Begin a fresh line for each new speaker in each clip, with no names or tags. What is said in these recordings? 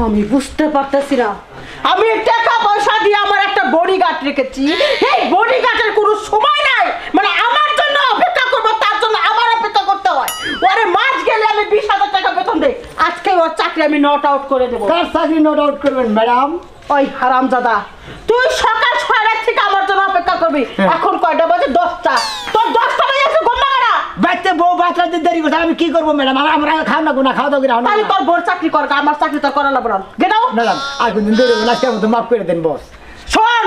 আমি বুঝতে পারতেছি না, আমি টাকা পয়সা দিয়ে আমার একটা বডিগার্ড রেখেছি, এই বডিগার্ডের কোনো সময় নাই, মানে আমার জন্য অপেক্ষা করবো, তার জন্য আমার অপেক্ষা করতে হয়। ওরে মাস গেলে আমি 20,000 টাকা বেতন দেই, আজকে ওর চাকরি আমি নট আউট করে দেবো।
কার চাকরি নট আউট করবেন ম্যাডাম?
ওই হারামজাদা, তুই সকাল 6টার থেকে আমার জন্য অপেক্ষা করবি, এখন কয়টা বাজে? 10টা, তোর 10টা বাজে এসে ঘুমা গেলা।
বাচ্চা বউ বাচ্চা দেরি করছে, আমি কি করবো ম্যাডাম? আমরা খাওয়া না গুনা খাওয়া দাওয়া
তাহলে তোর বোর চাকরি কর, আমার চাকরি তোর করা লাগবে না। Get out
madam. আর কোনদিন দেরি হবে না, কেমন তো মাফ করে দেন বস।
শোন,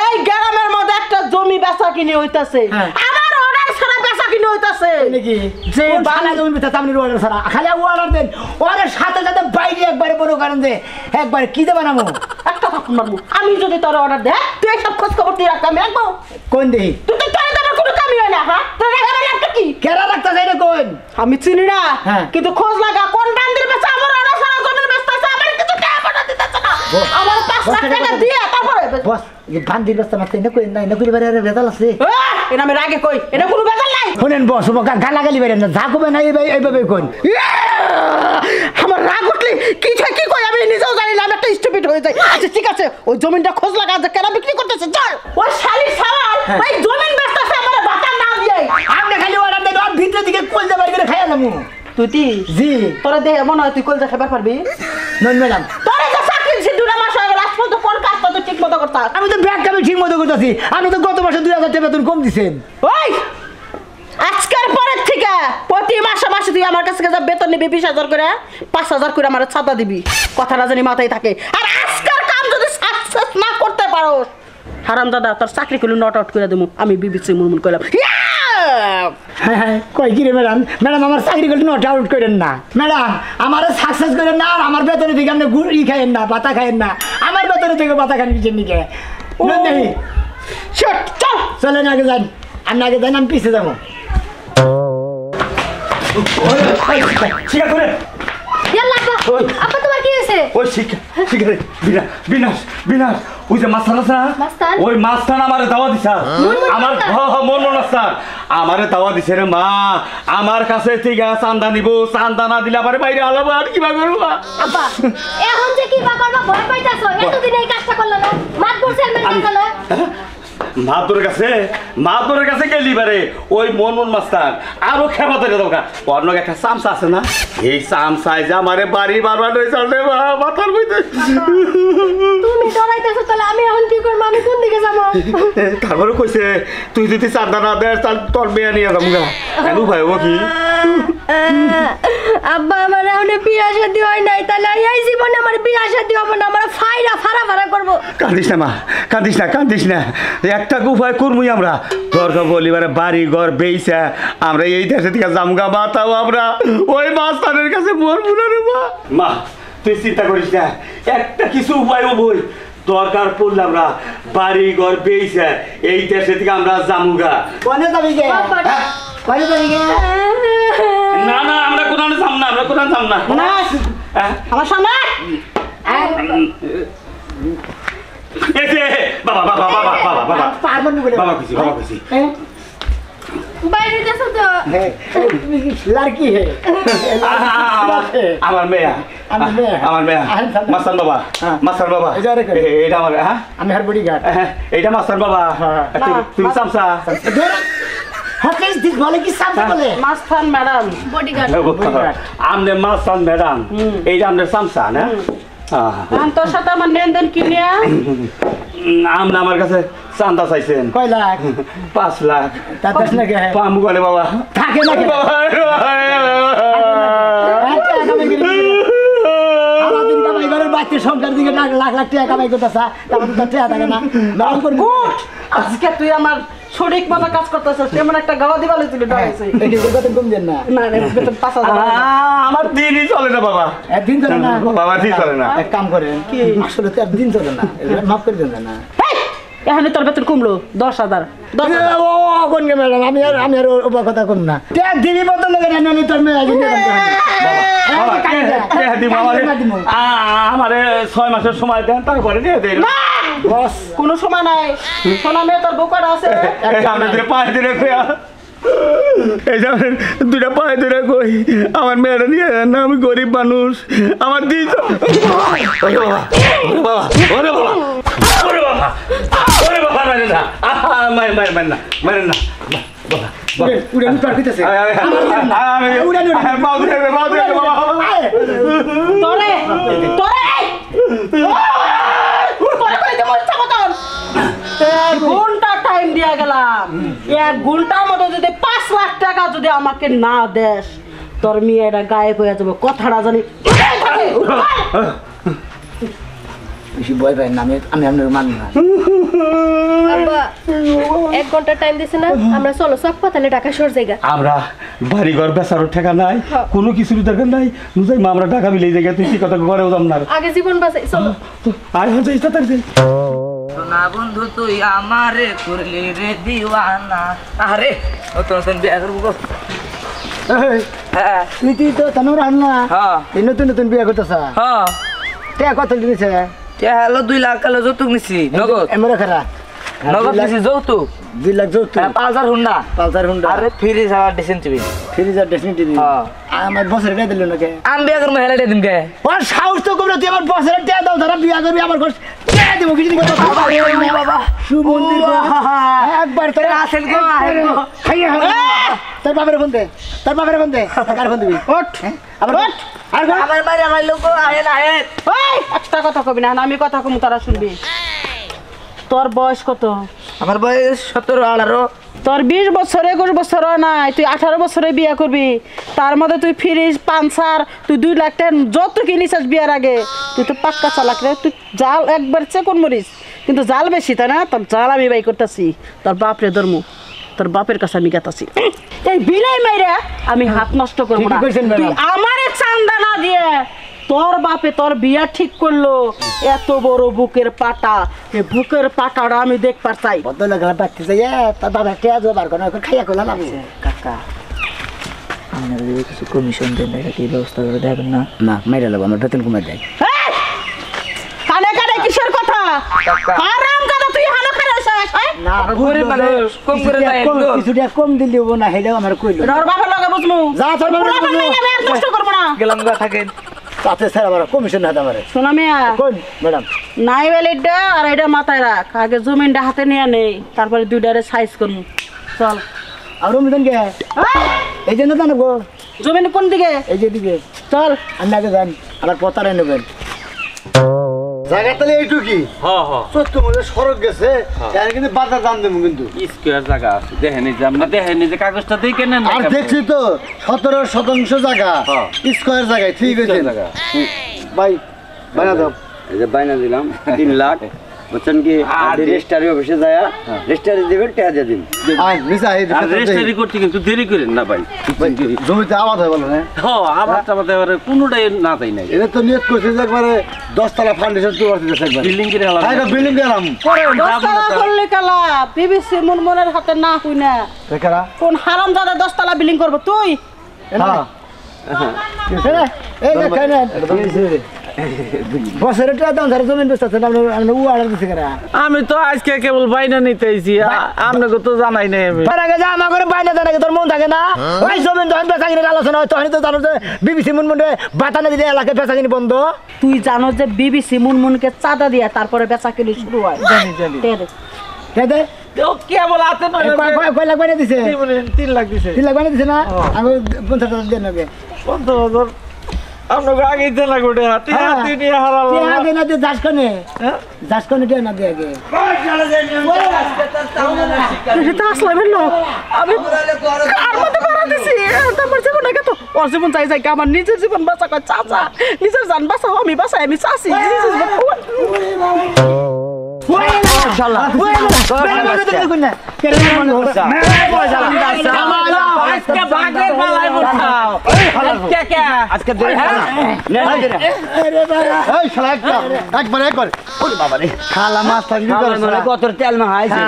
এই গ্রামের মধ্যে একটা জমি বেচা কিনে হইতাছে, আমার অর্ডার ছাড়া বেচা কিনে হইতাছে
নাকি? যে বাংলা জমি বেচা আপনি অর্ডার ছাড়া খালি অর্ডার দেন, অর্ডার সাথে সাথে বাইরে একবারে বড় কারণ যে একবারে কি দেবেন আমো
একটা কথা মারবো, আমি যদি তোর অর্ডার দে, তুই সব খোঁজ খবর তুই রাখতে আমি রাখবো।
কোন দেহি?
তুই তো তোর দেওয়ার কোনো কামই হয় না। হ্যাঁ, তোর রাখার একটা কি
কেরা রাখতে চাই না কোন?
আমি চিনি না,
হ্যাঁ।
কিন্তু খোঁজ লাগা কোন বান্দির বেচা আমার অর্ডার ছাড়া জমির বেচতেছে, আমার কিছু টাকা পাঠা দিতেছে না, আমার 5 লাখ টাকা দিয়ে তারপরে
বস এই বান্দির ব্যস্ত মারতে না কই না কই বারে বেজাল আছে।
এটা আমি রাগে কই, এটা কোনো বেজাল নাই।
শুনেন বস, গালাগালি বেরেন না, যা কবে না এইভাবে কোন।
আমার রাগ উঠলে কি থাকে কি কই আমি নিজেও জানি না, আমি একটা স্টুপিড হয়ে যাই। আচ্ছা ঠিক আছে, ওই জমিটা খোঁজ লাগা যে কেন বিক্রি করতেছে, চল। ওই শালি সাওয়াল ওই জমিন বেচতেছে আমার বাতা না দিয়ে।
আপনি খালি অর্ডার দেন, আর ভিতরে দিকে কলজা বাড়ি করে খাইয়া যাবো।
তুই
জি
তোরা দেখে মনে হয় তুই কলজা খাবার পারবি?
নন ম্যাডাম।
তোরা যে চাকরি দিছি 2 মাস হয়ে গেল, আজ পর্যন্ত কোন কাজটা তুই ঠিক মতো করতাস?
আমি তো ব্যাগ কামে ঠিক মতো করতেছি, আপনি তো গত মাসে 2000 টাকা বেতন কম দিছেন।
ওই আজকের পরের থেকে প্রতি মাসে মাসে তুই আমার কাছে যা বেতন নিবি 20,000 করে, 5,000 করে আমার ছাতা দিবি, কথাটা জানি মাথায় থাকে। আর আজকের কাম যদি সাকসেস না করতে পারো, হারামজাদা তোর চাকরি করলে নট আউট করে দেবো। আমি বিবিসি মুরমুর করলাম।
হ্যাঁ কই কি রে ম্যাডাম? ম্যাডাম আমার চাকরি করলে নট আউট করেন না ম্যাডাম, আমার সাকসেস করেন না, আর আমার বেতনে থেকে আপনি গুড়ি খাইয়েন না, পাতা খাইয়েন না, আমার বেতনে থেকে পাতা খান কিসের নিকে? দেখি
চল
চলেন আগে যান, আপনি আগে যান, আমি পিছিয়ে যাবো। শিখা করে
আপা তোমার কি হয়েছে?
ওই শিখা বিনাশ বিনাশ ওই যে মাস্টার আছে না,
মাস্টার?
ওই মাস্টার আমারে দাওয়া দিছা, আমার মন মাস্টার আমারে দাওয়া দিছে রে মা, আমার কাছে থেকে চান্দা নিব, চান্দা না দিলে আমার বাইরে আলাবো, আর কিভাবে করবো?
আপা এখন যে কি বা করবা ভয় পাইতাছো, এতদিন এই কাজটা করলা না, মাত বলছেন মানে কেন?
মাদুরের কাছে গেলি বারে ওই মন মাস্টার আরো খেবা ধরে দরকার, অন্য একটা চামচা আছে না, এই চামচায় যে আমারে বাড়ি বারবার হয়েছে মাথার মধ্যে।
তুমি ডরাইতেছো, তাহলে আমি এখন কি করবো? আমি কোন দিকে যাবো?
তারপরে কইছে তুই যদি চান্দা না দেয় তাহলে তোর মেয়ে নিয়ে যাবো গা। কেন ভাই ও কি
আব্বা আমার এখন বিয়া শাদী হয় নাই, তাহলে এই জীবনে আমার বিয়া শাদী হবে না, আমার ফাড়া করবো।
কান্দিস না মা, কান্দিস না, একটা উপায় করবই আমরা, দরকার বলি মানে বাড়ি ঘর বেইছে আমরা এই দেশে থেকে জামগা মাতাও আমরা ওই মাস্টারের কাছে মরবো না রে মা। মা তুই চিন্তা করিস না, একটা কিছু উপায় বই, দরকার পড়লে আমরা বাড়ি ঘর বেইছে এই দেশে থেকে আমরা জামুগা।
কোনে যাবি গে? কোনে যাবি গে?
না না আমরা কোনানে যাম না,
আমার সামনে
বাবা খুশি
বাইরে যাচ্ছ তো?
লড়কি হে
আমার মেয়ে মাস্টার বাবা, এটা আমার, হ্যাঁ
আমি হার বডিগার্ড,
এইটা মাস্টার বাবা, তুমি চামচা
বলে কি সামনে বলে
মাস্টার ম্যাডাম
বডিগার্ড।
আমনে মাস্টার ম্যাডাম, এইটা আমাদের চামচা না?
তোর সাথে আমার লেনদেন কি নিয়ে?
আমনে আমার কাছে চান্দা চাইছেন
কয় লাখ?
5 লাখ।
তাতে নাকি
পাম গলে বাবা
থাকে নাকি? সারাদিন কামাই করে বাচ্চা সংসার দিকে লাখ লাখ টাকা কামাই করতেছে, তারপর তো টাকা থাকে না।
আজকে তুই আমার সঠিক মতো কাজ করতেছিস, তেমন একটা গাওয়া দিবা লেছিল ডরাইছে।
এটি বেতন কম দেন না?
না রে, বেতন 5,000।
আমার দিনই চলে না বাবা,
একদিন চলে না
বাবা, দিন চলে না।
এক কাম করেন কি, আসলে তো একদিন চলে না, মাফ করে দেন না।
এখানে তোর বেতন কমলো 10,000।
ও কোন গে ম্যাডাম, আমি আর ওবা কথা কম না, এক দিনই বদল লাগে না, আমি তোর মেয়ে একদিন
আমারে 6 মাসের সময় দেন, তারপরে দিয়ে দেন।
বস
কোনো সময় নাই, সোনা মেয়ে তোর বোকার আছে।
আমরা 5 দিনে এই যে দুইটা পায়ে ধরে কই আমার মেয়েটা নিয়ে যান না, আমি গরিব মানুষ, আমার দিন
তোরে ঘন্টা টাইম দিয়া গেলাম, 1 ঘন্টার মধ্যে যদি 5 লাখ টাকা যদি আমাকে না দেস তোর মেয়েটা গায়েব হয়ে যাবে, কথাটা জানি।
বেশি ভয় পাই না, আমি আপনার মানি না।
আব্বা 1 ঘন্টা টাইম দিছে না, আমরা চলো সব পাতালে ঢাকা শহর জায়গা।
আমরা বাড়ি ঘর বেচারও টাকা নাই, কোনো কিছুর দরকার নাই, বুঝাই মা আমরা টাকা মিলে জায়গা তুই কি কথা ঘরেও দাম না।
আগে জীবন বাঁচাই চলো।
আয় হচ্ছে তাড়াতাড়ি যাই।
না বন্ধু তুই আমারে করলি রে দিওয়ানা। আরে নতুন বিয়ে করবো। হ্যাঁ
তুই তো তানোর আন না,
হ্যাঁ
এই নতুন নতুন বিয়ে করতেছ,
হ্যাঁ
টাকা কত দিয়েছে?
হ্যালো 2 লাখ কালো যৌতুক নিছি নগদ।
এমরে খারা
নগদ নিছি যৌতুক
2 লাখ যৌতুক,
5000 হুন্ডা,
পালসার হুন্ডা,
আরে ফ্রিজ আর decent TV,
freezer dressing TV.
হ্যাঁ
আমার বছরে টাকা দিল না কে?
আমি বিয়ে করবো হেলাইটা দিন কে?
ওর সাহস তো কম না, তুই আমার বছরে টাকা দাও, ধরা বিয়ে করবি আমার ঘর টাকা দেবো কিছু কথা।
বাবা
সুমন্দির একবার তোর
আসেন গো আসেন গো।
তোর বাপের ফোন দে, তোর বাপের ফোন দে, কার ফোন দিবি? ওঠ আবার ওঠ আর
আমার বাড়ি আমার লোক আহেন আহেন।
ওই একটা কথা কবি না, আমি কথা কম তারা শুনবি। তোর বয়স কত?
আমার বয়স 17 18।
তোর 20 বছর 21 বছর নাই, তুই 18 বছরে বিয়ে করবি, তার মধ্যে তুই ফ্রিজ পানসার তুই 2 লাখ টাকা যত কিনিস বিয়ার আগে, তুই তো পাক্কা চালাক রে, তুই জাল একবার চেকন মরিস, কিন্তু জাল বেশি তাই না? তোর জাল আমি বাই করতেছি, তোর বাপরে ধর্ম, তোর বাপের কাছে আমি গেতাছি। এই বিলাই মাইরা আমি হাত নষ্ট করবো না,
ঠিকই কইছেন ম্যাডাম।
তুই আমারে চান্দা না দিয়ে তোর বাপে তোর বিয়া ঠিক করলো, এত বড় বুকের পাটা, এই বুকের পাটাটা আমি দেখবার চাই।
বদ্ধ লাগা বাচ্চা যাই তোর বাবা টাকা দেবো বার করে খাইয়া করলাম আমি।
কাকা আপনারা যদি কিছু কমিশন দেন এটা কি ব্যবস্থা করে দেবেন না?
না মেরে লাগবো, আমার বেতন কমে দেয়।
এই! কানে কানে কিসের কথা? হারাম দাদা তুই হানো খারাস
না
গরিব মানুষ কম করে দেয় একটু।
কিছুটা কম দিলে না, হেলেও আমার কইলো
তোর বাপের লগে বুঝমু,
যা তোর বাবার লগে বুঝমু।
আমি আর কষ্ট করব না।
গেলাম গা থাকেন।
তাতে স্যার আমার কমিশন হাতে আমারে
শোনা মিয়া,
কোন ম্যাডাম?
নাই বেলিটা আর এটা মাথায় রাখ, আগে জমিনটা হাতে নিয়ে নেই, তারপরে দুইটারে সাইজ করবো। চল
আর রমজান কে এই জন্য তো নেবো,
জমিন কোন দিকে?
এই যে দিকে
চল
আমি আগে যান, আমার পতারে নেবেন। জায়গা তাহলে এইটুকি সত্য মনে সড়ক গেছে, এর কিন্তু বাজার দাম দেবো কিন্তু।
স্কোয়ার জায়গা আছে দেখেনি যে আমরা দেখেনি যে কাগজটা দিয়ে কেনেন
আর দেখছি তো 17% জায়গা স্কোয়ার জায়গায়, ঠিক আছে ভাই বানা দাও।
এই যে বাইনা দিলাম 3 লাখ, বুঝছেন কি? রেজিস্ট্রারি অফিসে যায়, রেজিস্ট্রারি দেবেন, টাকা দিয়ে দিন।
আয় মিসা এই
আর রেজিস্ট্রি করতে কিন্তু দেরি করেন না ভাই।
জমিতে আবাদ হয় বলো না,
আবার চাপাতে এবারে কোনোটাই না তাই নাই
এটা তো নিয়ত করছে যে একবারে 10 তলা ফাউন্ডেশন তো করতে একবার
বিল্ডিং করে আলাদা
এটা বিল্ডিং গেলাম
দশতলা করলে কালা বিবিসি মুনমুনের হাতে না হই না,
বেকারা।
কোন হারাম দাদা 10 তলা বিল্ডিং করবো তুই?
হ্যাঁ এই দেখেন বছরে টাকা দাম ধরে জমিন বেচতেছেন আপনি ও অর্ডার দিতে কেনা?
আমি তো আজকে কেবল বাইনা নিতে আইছি, আপনাকে তো জানাই নাই আমি।
তার আগে যা আমার করে বাইনা দেন আগে তোর মন থাকে না? ওই জমিন যখন বেচা কিনে আলোচনা হয় তখনই তো জানো যে বিবিসি মুনমুনে বাতানা দিলে এলাকায় বেচা কিনি বন্ধ।
তুই জানো যে বিবিসি মুনমুনকে চাঁদা দিয়া তারপরে বেচা কিনি শুরু হয়।
জানি জানি
দে দে।
কে দে?
কেবল হাতে নয়
কয় লাখ বাইনা দিছে?
3 লাখ দিছে।
3 লাখ বাইনা দিছে না? আমি 50,000 দেন আগে।
50,000 আপনাকে আগেই দেনা করে হাতে হাতে নিয়ে হারালাম।
টিয়া দে না দে যাসকনে, যাসকনে টিয়া না দে আগে।
এটা আসলাম না আমি কার মতো বাড়া দিছি, আমার জীবন আগে তো ওর জীবন চাই যাই, আমার নিজের জীবন বাঁচা কয় চাচা, নিজের জান বাঁচাও, আমি বাঁচাই, আমি চাচি নিজের জীবন।
খালা মাছ থাকি
কত তেল মাহাইছে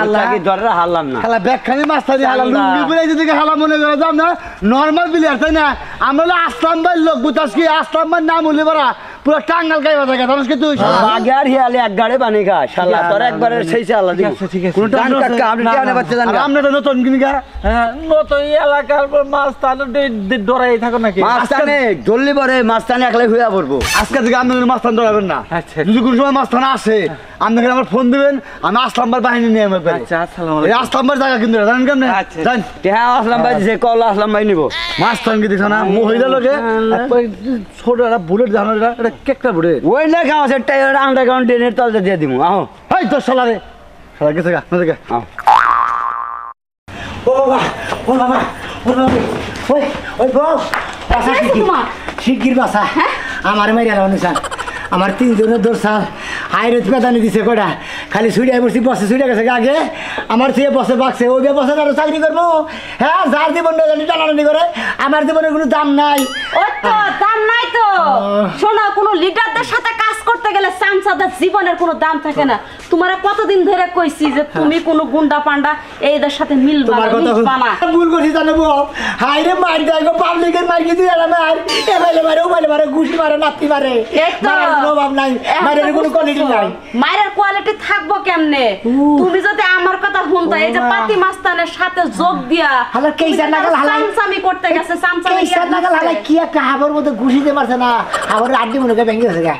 ধরে হারলাম না।
খালা ব্যাগখানি মাছ থাকি হালা লুঙ্গি পরে যদি হালা মনে করে যাম না নর্মাল বিলিয়ার তাই না? আমরা আসলাম ভাই লোক বুঝাস কি আসলাম ভাই নাম হলে বড়া পুরো টাঙ্গাল গাইবা জায়গা জানিস কি তুই
আগে আর হিয়ালে এক গাড়ে বানি খা শালা তোর একবারে সেই চালা দিব
ঠিক আছে,
কোনো টান কাকা আপনি কেন বাচ্চা জান
আমরা তো নতুন কিনিকা
হ্যাঁ নতুন এই এলাকার মাছ তাহলে ডরাই থাকো নাকি
মাস্তানে জলদি পরে মাস্তানে একলাই হইয়া পড়বো
আজকে থেকে আপনাদের মাস্তান ধরাবেন না
আচ্ছা।
যদি কোনো সময় মাস্তান আসে আপনাকে আমার ফোন দিবেন আমি আসলামবার বাহিনী নিয়ে আমার বাড়ি
আচ্ছা আসসালামু
এই
আলাইকুম
আসলামবার জায়গা কিন্তু জানেন কেমনে
আচ্ছা।
জান
হ্যাঁ আসলাম ভাই যে কল আসলাম ভাই নিব
মাস্তান কি দেখছ না মহিলা লোকে ছোট একটা বুলেট জানো এটা কেকটা বুলেট
ওই না খাওয়া সেটা আন্ডারগ্রাউন্ড ড্রেনের তলতে দিয়ে দিব আহ
এই তোর শালারে শালা গেছে গা না দেখে
আহ
ও বাবা ও বাবা ও বাবা ওই ওই বউ বাসা শিগগির বাসা আমার মেয়ে অনুসার আমার তিনজনের দোরসাল হাইরত পেদানি দিছে কটা খালি ছুড়িয়ে বসছি বসে ছুটে গেছে আগে আমার থেকে বসে বাগছে ওই বসে আরো চাকরি করবো হ্যাঁ যার জীবন জানি টানাটানি করে আমার জীবনের কোনো দাম নাই
ওই তো দাম নাই তো শোনো কোনো লিডারদের সাথে কাজ করতে গেলে চামচাদের জীবনের কোনো দাম থাকে না তোমার কতদিন ধরে কইছি যে তুমি কোনো গুন্ডা পান্ডা এইদের সাথে মিলবা
তোমার কথা
মিশবা না
ভুল করছি জানবো হাইরে মার দেয় গো পাবলিকের মার কি তুই মার এ বাইলে মারে ও বাইলে মারে ঘুষি মারে নাতি মারে
এই তো।
মারার কোনো অভাব নাই মারের কোনো কোয়ালিটি নাই
মায়ের কোয়ালিটি থাকবো কেমনে তুমি যদি আমার কথা শুনতো এই যে পাতি মাস্তানের সাথে যোগ দিয়া
হালার কেইসা নাগাল হালাই
চামচামি করতে গেছে চামচামি
কেইসা নাগাল হালাই কি একটা হাবর মধ্যে ঘুষিতে পারছে না হাবর আড্ডি মনে করে ভেঙে গেছে গা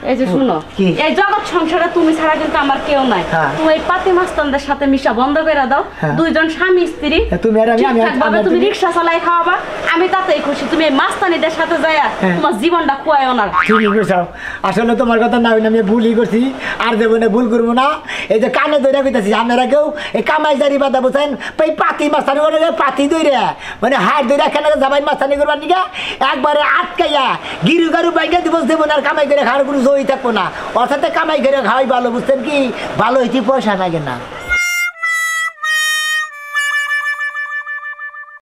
এই যে শুনো
কি?
এই জগৎ সংসারে তুমি ছাড়া কিন্তু আমার কেউ নাই
হ্যাঁ।
তুমি এই পাতি মাস্তানদের সাথে মিশা বন্ধ করে দাও
হ্যাঁ।
দুইজন স্বামী স্ত্রী
তুমি আর আমি
ঠিকঠাকভাবে তুমি রিক্সা চালাই খাওয়াবা আমি তাতেই খুশি তুমি এই মাস্তানিদের সাথে যাইয়া
হ্যাঁ।
তোমার জীবনটা খুয়াইও না
ঠিকই করছাও আসলে তোমার কথা না হইলে আমি ভুলই করছি আর দেবো না ভুল করবো না এই যে কানে ধরে কইতাছি আপনারা কেউ এই কামাই জারি বাদা বুঝছেন এই পাতি মাস্তানি করে পাতি ধরে মানে হাত ধরে এখানে যাবাই মাস্তানি করবার নিকা একবারে আটকাইয়া গিরু গারু বাইকে দিব দেবো না আর কামাই করে খাওয়ার কোনো জয়ী থাকবো না অর্থাৎ কামাই করে খাওয়াই ভালো বুঝছেন কি ভালো হইতে পয়সা লাগে না